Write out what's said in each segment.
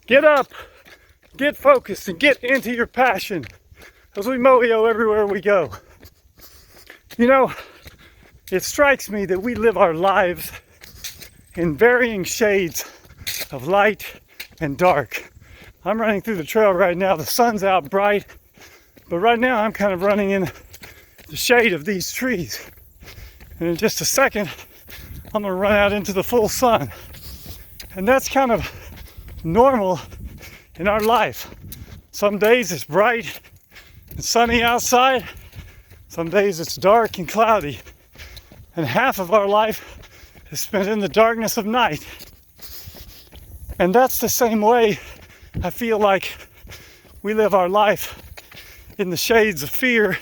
Get up, get focused, and get into your passion as we mow everywhere we go. You know, it strikes me that we live our lives in varying shades of light and dark. I'm running through the trail right now. The sun's out bright, but right now I'm kind of running in the shade of these trees. And in just a second, I'm gonna run out into the full sun. And that's kind of normal in our life. Some days it's bright and sunny outside. Some days it's dark and cloudy. And half of our life is spent in the darkness of night. And that's the same way I feel like we live our life in the shades of fear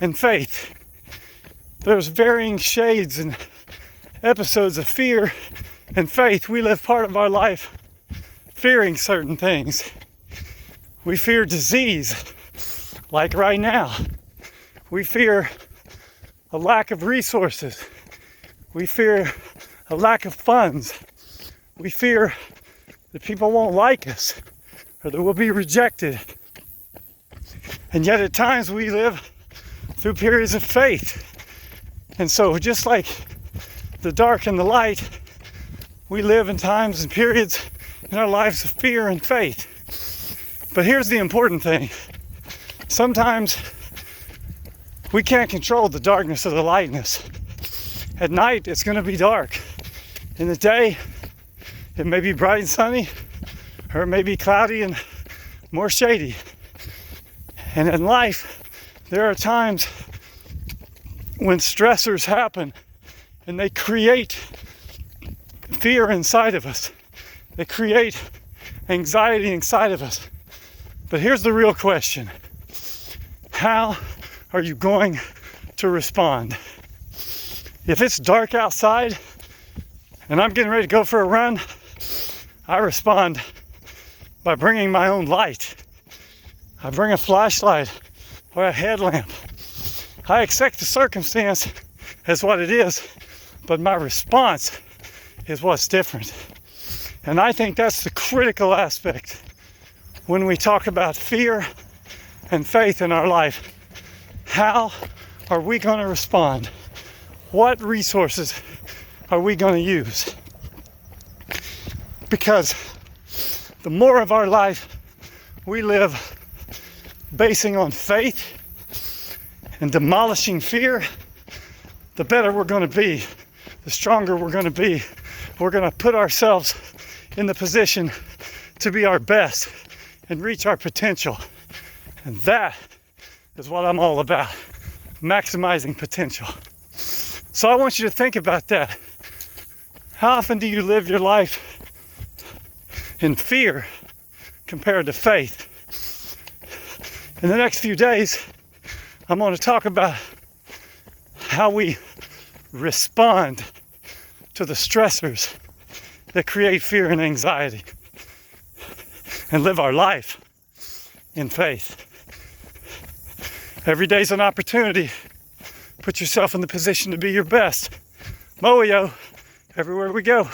and faith. There's varying shades and episodes of fear and faith. We live part of our life fearing certain things. We fear disease, like right now. We fear a lack of resources. We fear a lack of funds. We fear that people won't like us or that we'll be rejected. And yet at times we live through periods of faith. And so just like the dark and the light, we live in times and periods in our lives of fear and faith. But here's the important thing. Sometimes we can't control the darkness or the lightness. At night, it's going to be dark. In the day, it may be bright and sunny, or it may be cloudy and more shady. And in life, there are times when stressors happen and they create fear inside of us. They create anxiety inside of us. But here's the real question. How are you going to respond? If it's dark outside and I'm getting ready to go for a run, I respond by bringing my own light. I bring a flashlight or a headlamp. I accept the circumstance as what it is, but my response is what's different. And I think that's the critical aspect when we talk about fear and faith in our life. How are we going to respond? What resources are we going to use? Because the more of our life we live basing on faith and demolishing fear, the better we're going to be, the stronger we're going to be. We're going to put ourselves in the position to be our best and reach our potential. And that is what I'm all about, maximizing potential. So I want you to think about that. How often do you live your life in fear compared to faith? In the next few days, I'm going to talk about how we respond to the stressors that create fear and anxiety and live our life in faith. Every day's an opportunity. Put yourself in the position to be your best. Moyo, everywhere we go.